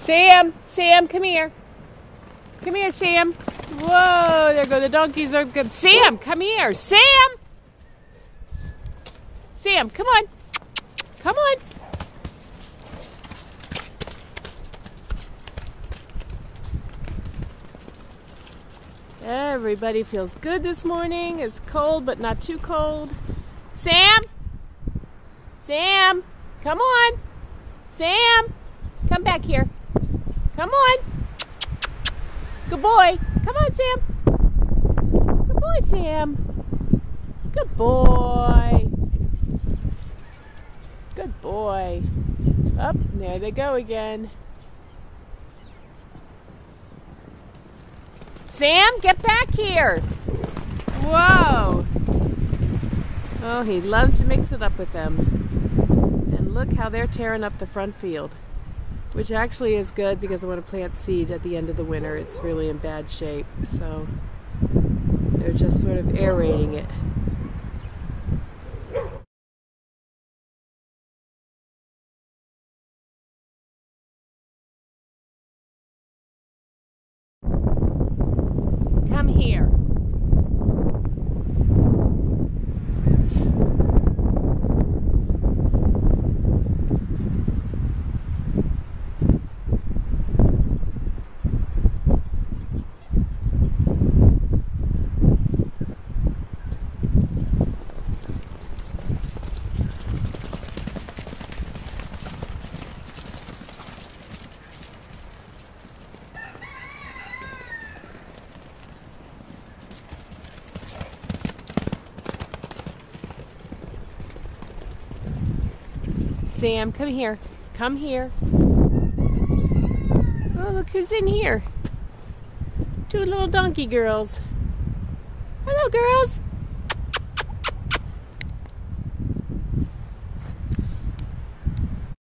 Sam, Sam, come here. Come here, Sam. Whoa, there go the donkeys. Sam, come here. Sam! Sam, come on. Come on. Everybody feels good this morning. It's cold, but not too cold. Sam! Sam! Come on! Sam! Come back here. Come on! Good boy! Come on, Sam! Good boy, Sam! Good boy! Good boy! Up, there they go again. Sam, get back here! Whoa! Oh, he loves to mix it up with them. And look how they're tearing up the front field. Which actually is good because I want to plant seed at the end of the winter. It's really in bad shape. So they're just sort of aerating it. Come here. Sam, come here. Come here. Oh, look who's in here. Two little donkey girls. Hello, girls.